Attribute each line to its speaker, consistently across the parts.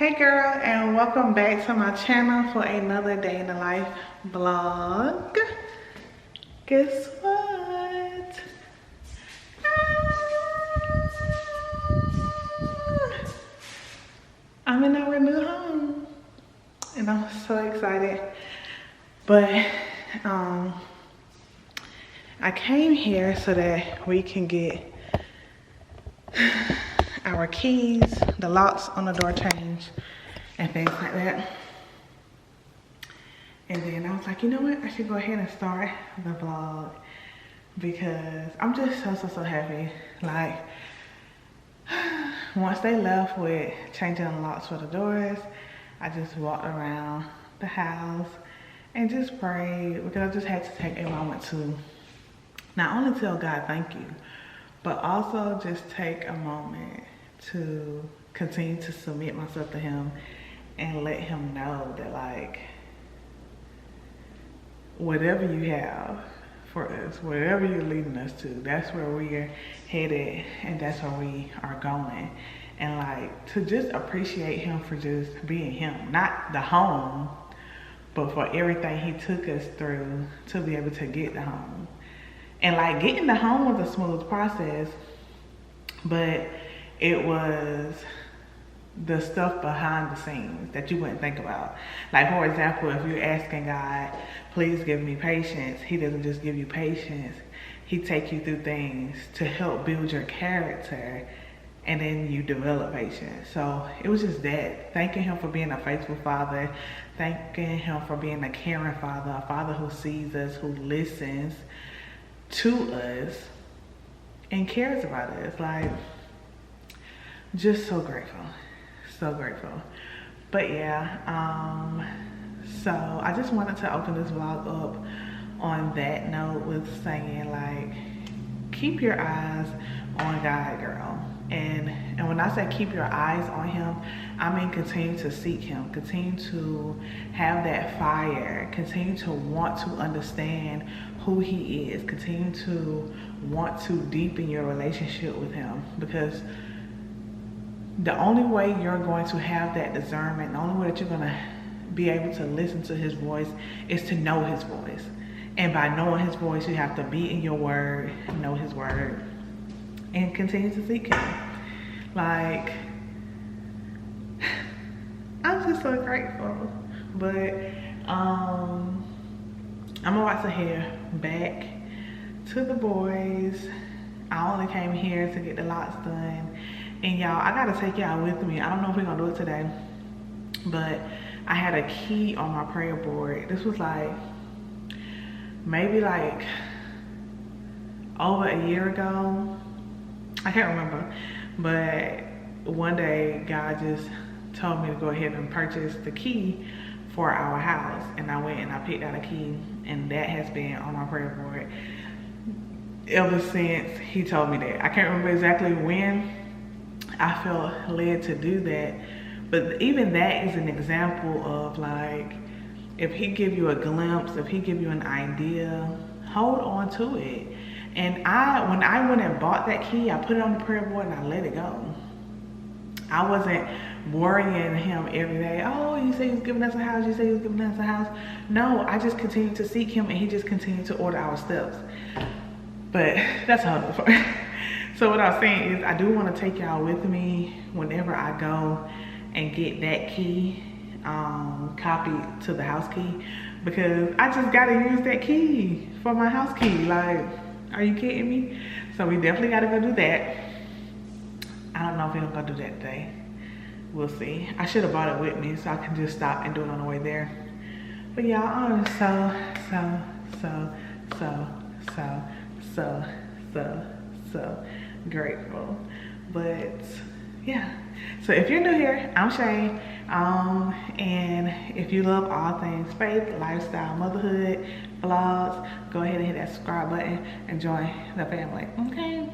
Speaker 1: Hey girl, and welcome back to my channel for another day in the life vlog. Guess what? I'm in our new home and I'm so excited. But I came here so that we can get our keys, the locks on the door changed, and things like that. And then I was like, you know what? I should go ahead and start the vlog because I'm just so happy. Like, once they left with changing the locks for the doors, I just walked around the house and just prayed because I just had to take a moment to not only tell God thank you, but also just take a moment to continue to submit myself to him and let him know that, like, whatever you have for us, whatever you're leading us to, that's where we are headed and that's where we are going. And like, to just appreciate him for just being him, not the home, but for everything he took us through to be able to get the home. And like, getting the home was a smooth process, but it was the stuff behind the scenes that you wouldn't think about. Like, for example, if you're asking God, please give me patience, he doesn't just give you patience. He takes you through things to help build your character, and then you develop patience. So it was just that, thanking him for being a faithful father, thanking him for being a caring father, a father who sees us, who listens to us and cares about us. Like, just so grateful, so grateful. But yeah, so I just wanted to open this vlog up on that note with saying, like, keep your eyes on God, girl. And when I say keep your eyes on him, I mean continue to seek him, continue to have that fire, continue to want to understand who he is, continue to want to deepen your relationship with him, because the only way you're going to have that discernment, the only way that you're going to be able to listen to his voice is to know his voice. And by knowing his voice, you have to be in your word, know his word, and continue to seek him. Like, I'm just so grateful. But I'm about to head back to the boys. I only came here to get the locks done. And y'all, I gotta take y'all with me. I don't know if we're gonna do it today, but I had a key on my prayer board. This was like, maybe like over a year ago. I can't remember, but one day God just told me to go ahead and purchase the key for our house. And I went and I picked out a key, and that has been on my prayer board ever since he told me that. I can't remember exactly when I felt led to do that, but even that is an example of, like, if he give you a glimpse, if he give you an idea, hold on to it. And when I went and bought that key, I put it on the prayer board and I let it go. I wasn't worrying him every day. Oh, you say he's giving us a house, you say he's giving us a house. No, I just continued to seek him, and he just continued to order our steps. But that's how it's for. So what I was saying is, I do want to take y'all with me whenever I go and get that key copied to the house key, because I just got to use that key for my house key. Like, are you kidding me? So we definitely got to go do that. I don't know if we're going to do that today. We'll see. I should have brought it with me so I can just stop and do it on the way there. But y'all, I'm so grateful. But yeah, so if you're new here, I'm Shay, and if you love all things faith, lifestyle, motherhood, vlogs, go ahead and hit that subscribe button and join the family. Okay,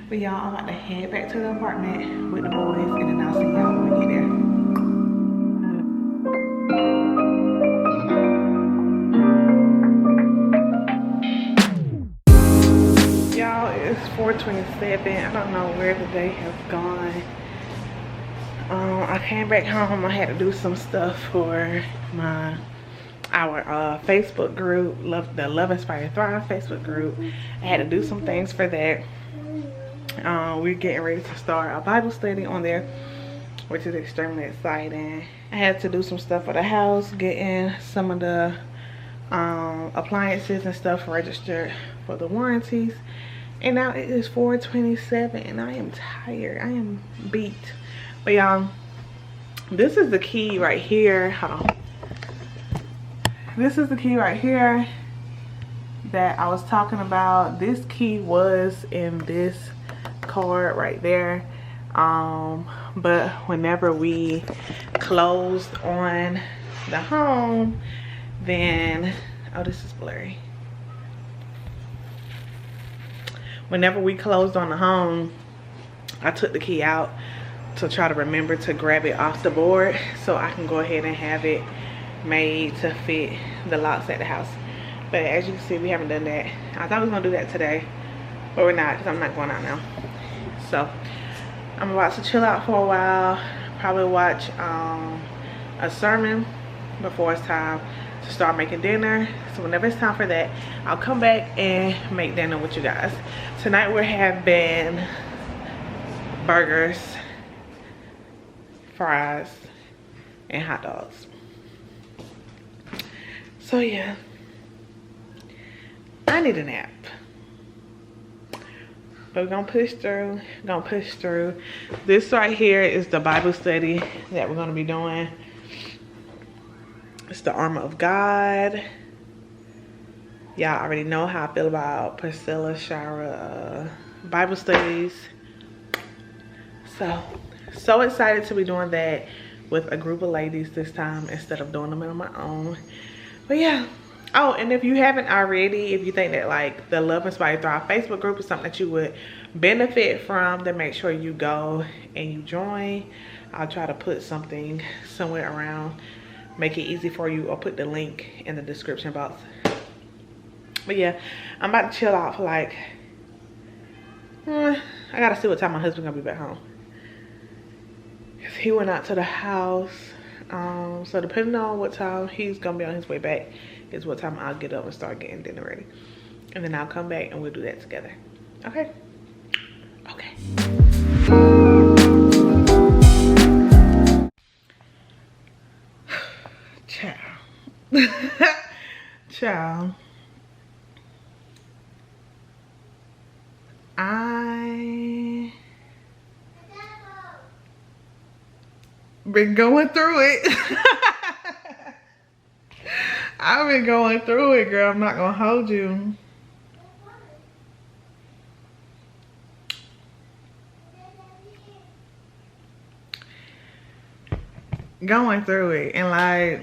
Speaker 1: but y'all, I'm about to head back to the apartment with the boys, and then I'll see y'all when we get there. It's 4:27. I don't know where the day has gone. I came back home. I had to do some stuff for our Facebook group, the Love Inspire Thrive Facebook group. I had to do some things for that. We're getting ready to start our Bible study on there, which is extremely exciting. I had to do some stuff for the house, getting some of the appliances and stuff registered for the warranties. And now it is 4:27 and I am tired. I am beat. But y'all, this is the key right here. Hold on. This is the key right here that I was talking about. This key was in this card right there. But whenever we closed on the home, then, oh, this is blurry. Whenever we closed on the home, I took the key out to try to remember to grab it off the board so I can go ahead and have it made to fit the locks at the house. But as you can see, we haven't done that. I thought we was gonna do that today, but we're not, because I'm not going out now. So I'm about to chill out for a while, probably watch a sermon before it's time to start making dinner. So whenever it's time for that, I'll come back and make dinner with you guys. Tonight we're having burgers, fries, and hot dogs. So yeah, I need a nap, but we're gonna push through. This right here is the Bible study that we're gonna be doing. It's the armor of God. Y'all already know how I feel about Priscilla Shara Bible studies. So excited to be doing that with a group of ladies this time instead of doing them on my own. But yeah. Oh, and if you haven't already, if you think that like the Love Inspire Thrive Facebook group is something that you would benefit from, then make sure you go and you join. I'll try to put something somewhere around, make it easy for you, or put the link in the description box. But yeah, I'm about to chill out for like, I gotta see what time my husband gonna be back home. He went out to the house. So depending on what time he's gonna be on his way back is what time I'll get up and start getting dinner ready. And then I'll come back and we'll do that together. Okay? Okay. Ciao. Ciao. I been going through it. I've been going through it, girl. I'm not gonna hold you. Going through it, and like,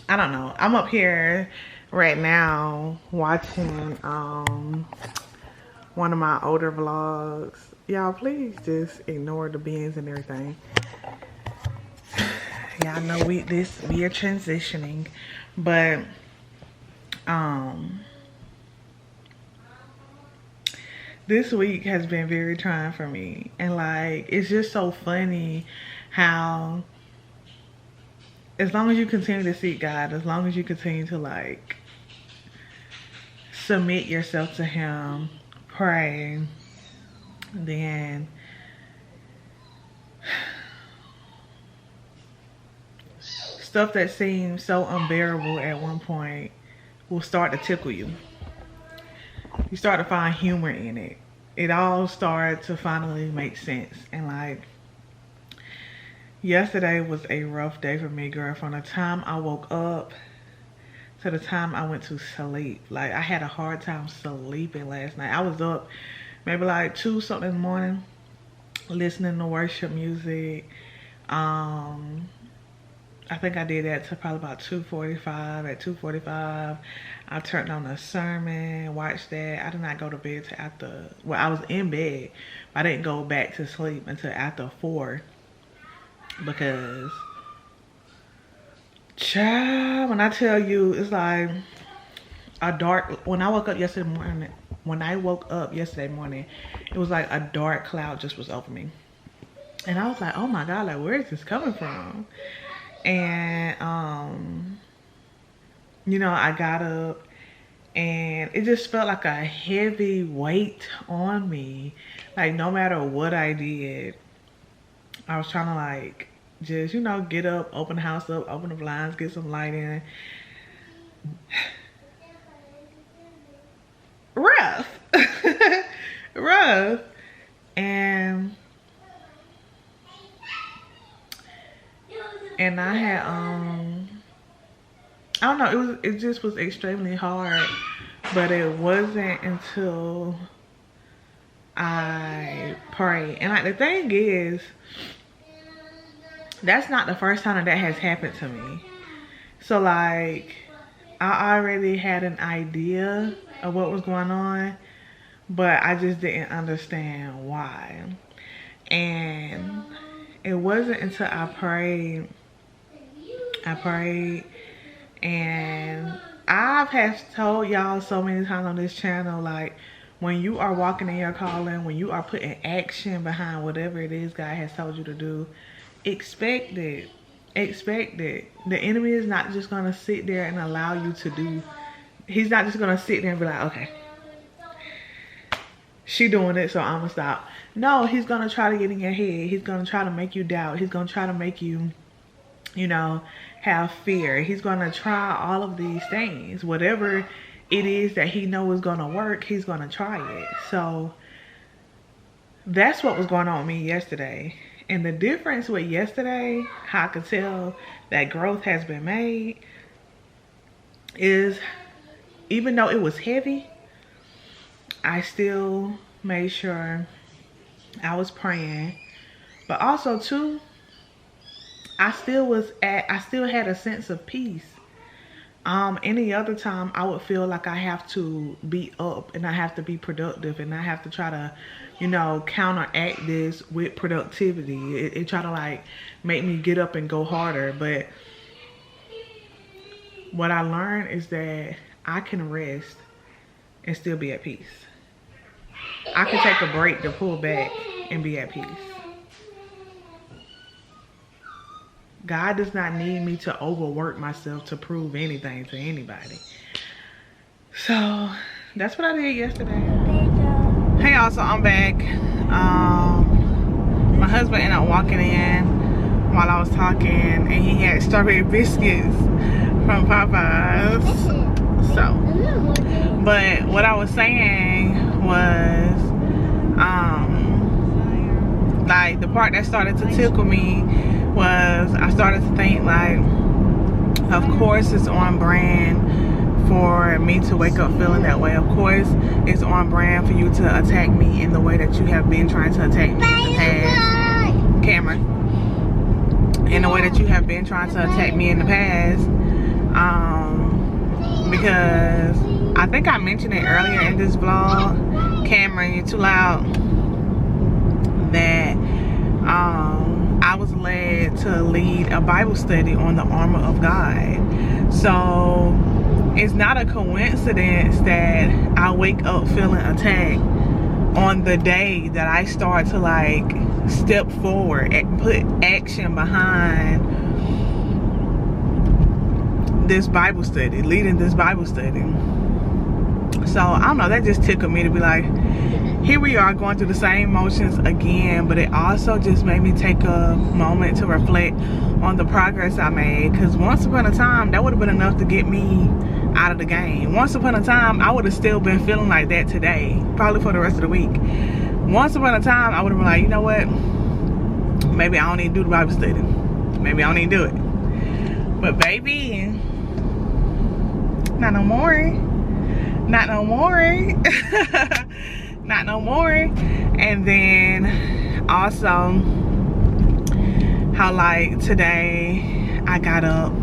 Speaker 1: I don't know. I'm up here right now watching one of my older vlogs. Y'all, please just ignore the bins and everything. Y'all know we are transitioning, but this week has been very trying for me, and like, it's just so funny how as long as you continue to seek God, as long as you continue to like submit yourself to Him, pray, then stuff that seems so unbearable at one point will start to tickle you. You start to find humor in it. It all started to finally make sense. And like, yesterday was a rough day for me, girl. From the time I woke up to the time I went to sleep. Like, I had a hard time sleeping last night. I was up maybe like 2 something in the morning listening to worship music. I think I did that till probably about 2:45. At 2:45, I turned on a sermon, watched that. I did not go to bed till after, well, I was in bed, but I didn't go back to sleep until after 4, because, child, when I tell you, it's like a dark, when I woke up yesterday morning, it was like a dark cloud just was over me. And I was like, oh my God, like, where is this coming from? And, you know, I got up and it just felt like a heavy weight on me. Like, no matter what I did, I was trying to, like, just, you know, get up, open the house up, open the blinds, get some light in. Rough. Rough. And I had, I don't know, it just was extremely hard, but it wasn't until I prayed. And like, the thing is, that's not the first time that has happened to me. So like, I already had an idea of what was going on, but I just didn't understand why. And it wasn't until I prayed, and I've told y'all so many times on this channel, like, when you are walking in your calling, when you are putting action behind whatever it is God has told you to do, expect it. Expect it. The enemy is not just gonna sit there and allow you to do. He's not just gonna sit there and be like, okay, she doing it, so I'm gonna stop. No, he's gonna try to get in your head. He's gonna try to make you doubt. He's gonna try to make you, you know, have fear. He's gonna try all of these things. Whatever it is that he knows is gonna work, he's gonna try it. So that's what was going on with me yesterday. And the difference with yesterday, how I could tell that growth has been made, is even though it was heavy, I still made sure I was praying. But also too, I still had a sense of peace. Any other time I would feel like I have to be up and I have to be productive and I have to try to, you know, counteract this with productivity. It try to like make me get up and go harder. But what I learned is that I can rest and still be at peace. I can take a break to pull back and be at peace. God does not need me to overwork myself to prove anything to anybody. So that's what I did yesterday. Hey y'all, so I'm back. My husband ended up walking in while I was talking, and he had strawberry biscuits from Popeyes. So, but what I was saying was, like, the part that started to tickle me was I started to think, like, of course it's on brand for me to wake up feeling that way. Of course it's on brand for you to attack me in the way that you have been trying to attack me in the past. Cameron. In the way that you have been trying to attack me in the past. Because I think I mentioned it earlier in this vlog, Cameron, you're too loud, that I was led to lead a Bible study on the armor of God. So it's not a coincidence that I wake up feeling attacked on the day that I start to like step forward and put action behind this Bible study, leading this Bible study. So I don't know, that just tickled me to be like, here we are going through the same motions again. But it also just made me take a moment to reflect on the progress I made, because once upon a time that would have been enough to get me out of the game. Once upon a time I would have still been feeling like that today, probably for the rest of the week. Once upon a time I would have been like, you know what, maybe I don't need to do the Bible study, maybe I don't need to do it. But baby, not no more. Not no more. Not no more. And then also how like today I got up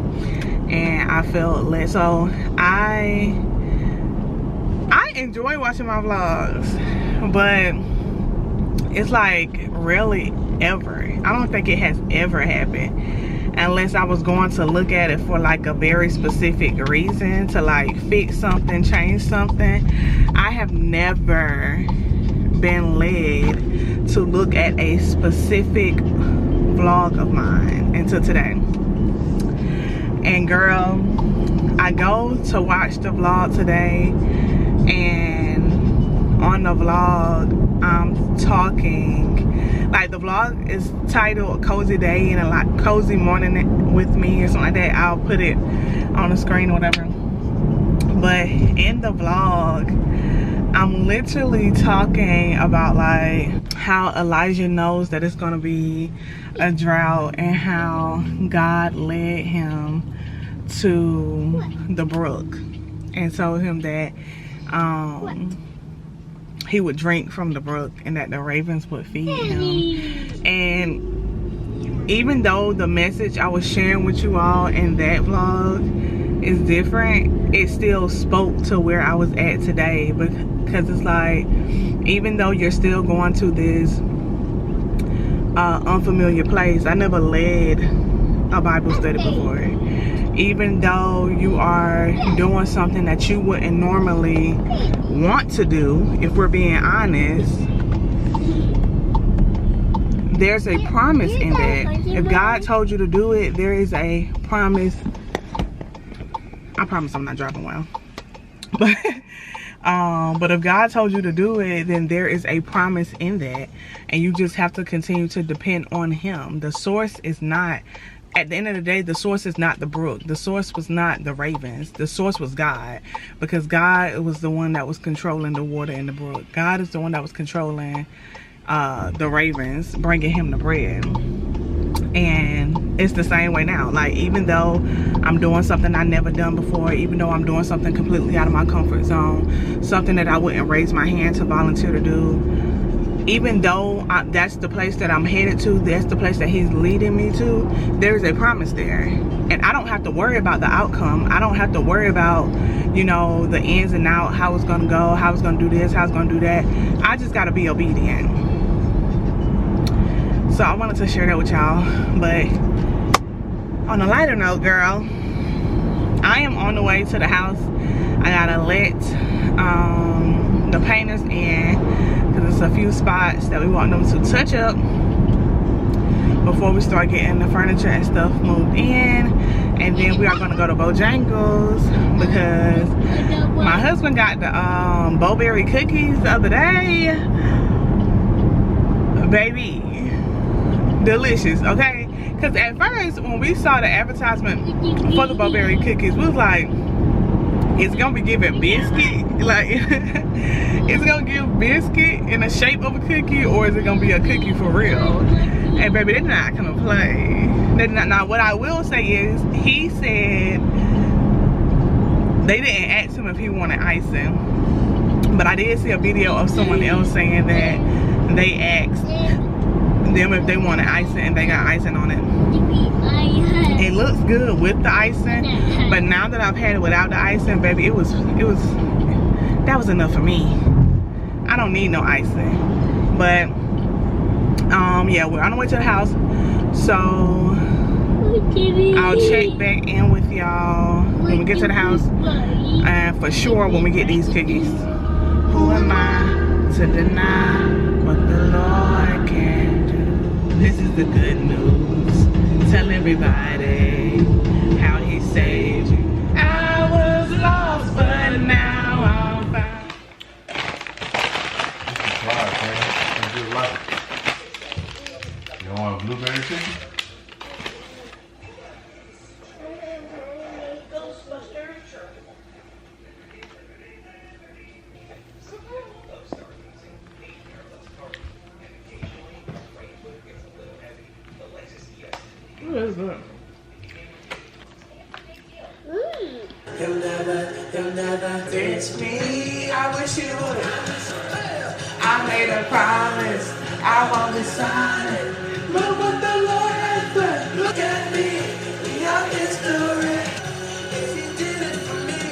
Speaker 1: and I felt lit. So I enjoy watching my vlogs, but it's like rarely ever. I don't think it has ever happened unless I was going to look at it for like a very specific reason, to like fix something, change something. I have never been led to look at a specific vlog of mine until today. And girl, I go to watch the vlog today, and on the vlog I'm talking, like, the vlog is titled Cozy Day and a lot Cozy Morning with Me or something like that. I'll put it on the screen or whatever. But in the vlog, I'm literally talking about like how Elijah knows that it's gonna be a drought and how God led him to the brook and told him that he would drink from the brook and that the ravens would feed him. And even though the message I was sharing with you all in that vlog is different, it still spoke to where I was at today, because it's like, even though you're still going to this unfamiliar place, I never led a Bible study before. Even though you are doing something that you wouldn't normally want to do, if we're being honest, there's a promise in that. If God told you to do it, there is a promise. I promise I'm not driving well. But if God told you to do it, then there is a promise in that. And you just have to continue to depend on him. The source is not, at the end of the day, the source is not the brook. The source was not the ravens. The source was God. Because God was the one that was controlling the water in the brook. God is the one that was controlling the ravens, bringing him the bread. And it's the same way now. Like, even though I'm doing something I never done before, even though I'm doing something completely out of my comfort zone, something that I wouldn't raise my hand to volunteer to do, even though that's the place that I'm headed to, that's the place that he's leading me to, there's a promise there. And I don't have to worry about the outcome. I don't have to worry about, you know, the ins and outs, how it's gonna go, how it's gonna do this, how it's gonna do that. I just gotta be obedient. So I wanted to share that with y'all. But on a lighter note, girl, I am on the way to the house. I gotta let the painters in, because there's a few spots that we want them to touch up before we start getting the furniture and stuff moved in. And then we are gonna go to Bojangles, because my husband got the Bowberry cookies the other day. Baby, delicious, okay? Because at first, when we saw the advertisement for the Bowberry cookies, we was like, it's gonna be giving biscuit, like it's gonna give biscuit in the shape of a cookie, or is it gonna be a cookie for real? And baby, they're not gonna play. They're not. Now, what I will say is, he said they didn't ask him if he wanted icing, but I did see a video of someone else saying that they asked them if they wanted icing and they got icing on it. It looks good with the icing, but now that I've had it without the icing, baby, that was enough for me. I don't need no icing. But yeah, we're on the way to the house, so I'll check back in with y'all when we get to the house, and for sure when we get these cookies. Who am I to deny what the Lord can do? This is the good news. Tell everybody how he saved you. I was lost, but now I'm found.
Speaker 2: You don't want a blueberry chicken?
Speaker 1: What is that? You'll never ditch me. I wish you would. I made a promise. I won't be silent. Look what the Lord has done. Look at me. We are history. If he did it for me,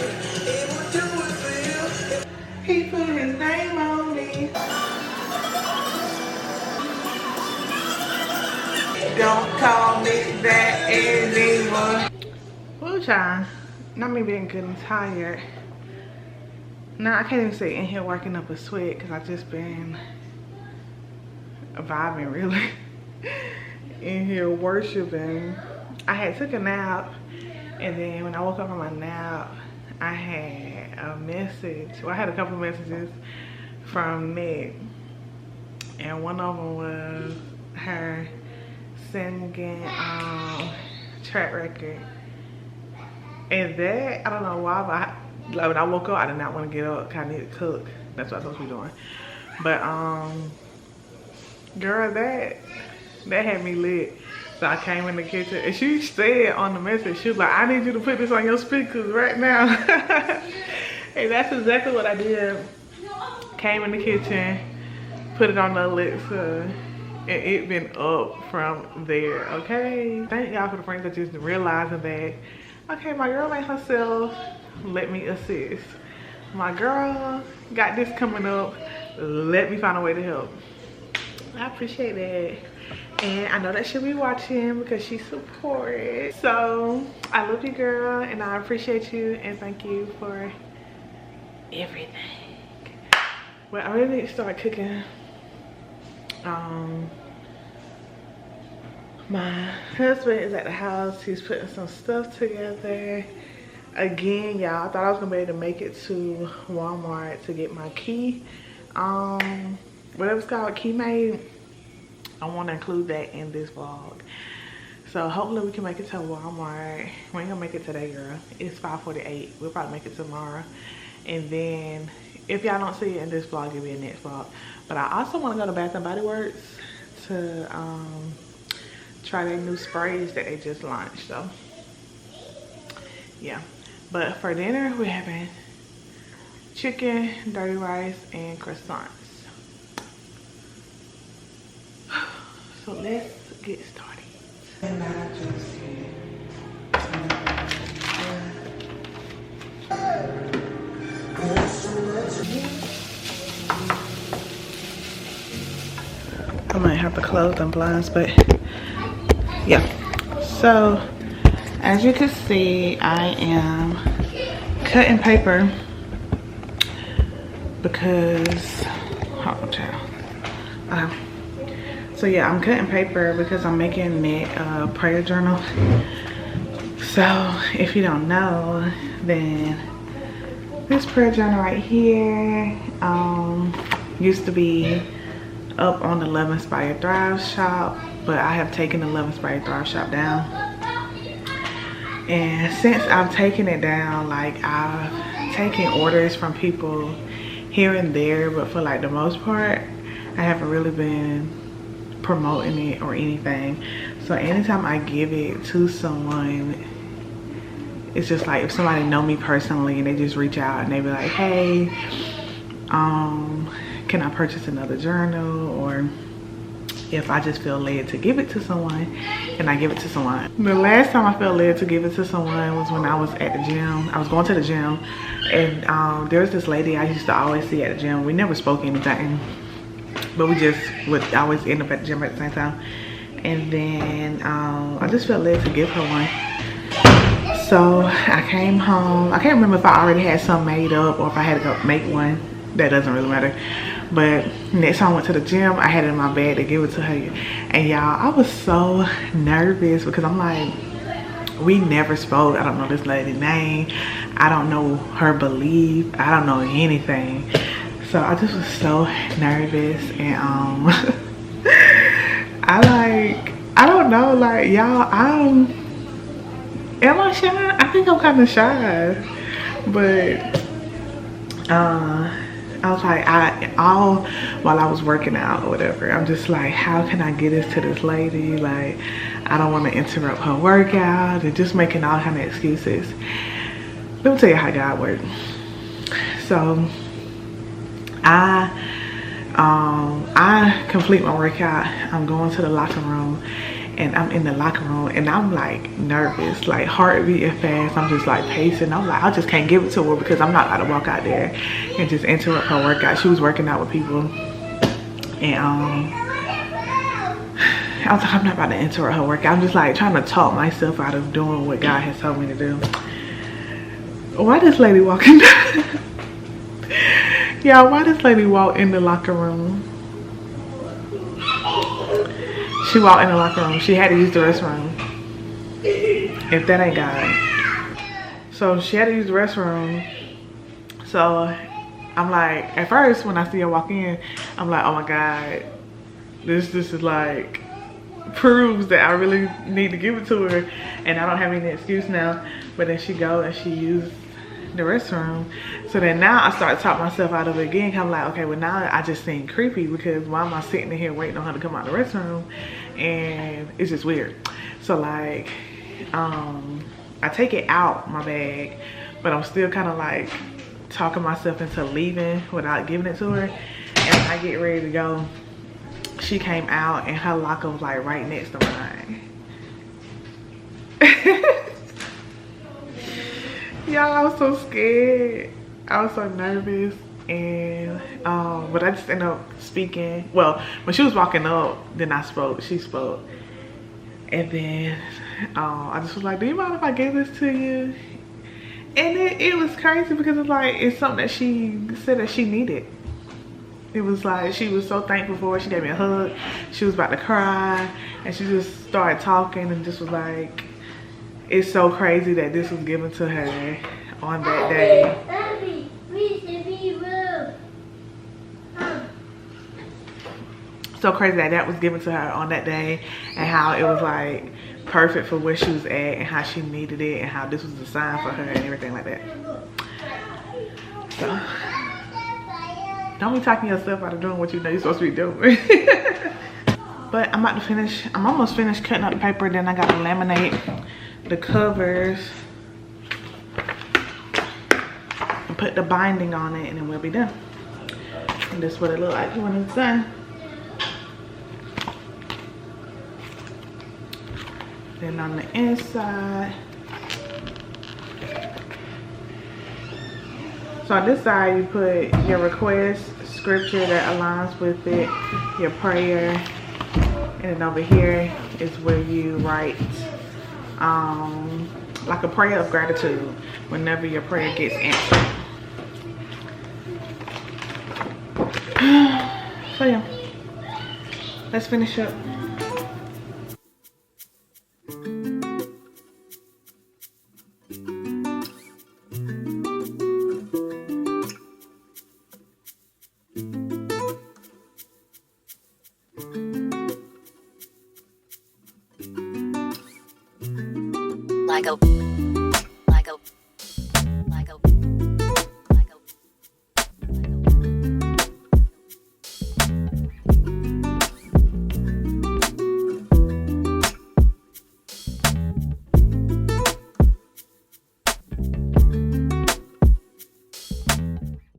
Speaker 1: he would do it for you. He put his name on me. Don't call me that anymore. Woo, child. Not me being good and tired. Now I can't even say in here working up a sweat, because I just been vibing really in here worshiping. I had took a nap, and then when I woke up from my nap, I had a message. Well, I had a couple messages from Nick, and one of them was her singing track record. And that, I don't know why, but like when I woke up, I did not want to get up because I need to cook. That's what I'm supposed to be doing. But girl, that had me lit. So I came in the kitchen, and she said on the message, she was like, I need you to put this on your speakers right now. And that's exactly what I did. Came in the kitchen, put it on the Alexa, and it been up from there, okay? Thank y'all for the friends that just realizing that, okay, my girl ain't herself, let me assist. My girl got this coming up, let me find a way to help. I appreciate that. And I know that she'll be watching because she supports. So I love you, girl, and I appreciate you, and thank you for everything. Well, I really need to start cooking. My husband is at the house. He's putting some stuff together. Again, y'all, I thought I was gonna be able to make it to Walmart to get my key. Whatever it's called, key made. I want to include that in this vlog. So hopefully we can make it to Walmart. We ain't gonna make it today, girl. It's 5:48. We'll probably make it tomorrow. And then if y'all don't see it in this vlog, it'll be in next vlog. But I also want to go to Bath and Body Works to try their new sprays that they just launched. So yeah. But for dinner, we're having chicken, dirty rice, and croissants. So let's get started. And I just I might have to close them blinds, but yeah. So as you can see, I am cutting paper because so yeah, I'm cutting paper because I'm making it a prayer journal. So if you don't know, then this prayer journal right here used to be up on the Love Inspired Thrive shop, but I have taken the Love Inspired Thrive shop down. And since I've taken it down, like I've taken orders from people here and there, but for like the most part, I haven't really been promoting it or anything. So anytime I give it to someone, it's just like if somebody know me personally and they just reach out and they be like, hey, can I purchase another journal? Or if I just feel led to give it to someone, and I give it to someone. The last time I felt led to give it to someone was when I was at the gym. I was going to the gym, and there was this lady I used to always see at the gym. We never spoke anything, but we just would always end up at the gym at the same time. And then I just felt led to give her one. So I came home. I can't remember if I already had some made up or if I had to go make one. That doesn't really matter. But next time I went to the gym, I had it in my bag to give it to her. And y'all, I was so nervous because I'm like, we never spoke. I don't know this lady's name. I don't know her belief. I don't know anything. So I just was so nervous. And I don't know, like y'all, am I shy? I think I'm kind of shy. But I was like, all while I was working out or whatever, I'm just like, how can I get this to this lady? Like, I don't want to interrupt her workout, and just making all kind of excuses. Let me tell you how God works. So I complete my workout. I'm going to the locker room, and I'm in the locker room, and I'm like nervous, like heart beating fast. I'm just like pacing. I'm like, I just can't give it to her because I'm not allowed to walk out there and just interrupt her workout. She was working out with people, and I was like, I'm not about to interrupt her workout. I'm just like trying to talk myself out of doing what God has told me to do. Why this lady walking down? Y'all, why this lady walk in the locker room? She walked in the locker room. She had to use the restroom. If that ain't God. So she had to use the restroom. So I'm like, at first when I see her walk in, I'm like, oh my God, this is like proves that I really need to give it to her, and I don't have any excuse now. But then she go and she used the restroom. So then now I start to talk myself out of it again. I'm like, okay, well now I just seem creepy because why am I sitting in here waiting on her to come out of the restroom? And it's just weird. So like, I take it out my bag, but I'm still kind of like talking myself into leaving without giving it to her. And when I get ready to go, she came out and her locker was like right next to mine. Y'all, I was so scared. I was so nervous. And but I just ended up speaking. Well, when she was walking up, then I spoke. She spoke. And then I just was like, do you mind if I give this to you? And it was crazy because it's like, it's something that she said that she needed. It was like, she was so thankful for it. She gave me a hug. She was about to cry. And she just started talking and just was like, it's so crazy that this was given to her on that day. So crazy that that was given to her on that day, and how it was like perfect for where she was at and how she needed it and how this was a sign for her and everything like that. So don't be talking yourself out of doing what you know you're supposed to be doing. But I'm about to finish. I'm almost finished cutting up the paper. Then I got to laminate the covers and put the binding on it, and then we'll be done. And this is what it looks like when it's done. Then on the inside, so on this side you put your request, scripture that aligns with it, your prayer, and then over here is where you write like a prayer of gratitude whenever your prayer gets answered. So yeah, let's finish up.
Speaker 3: Like a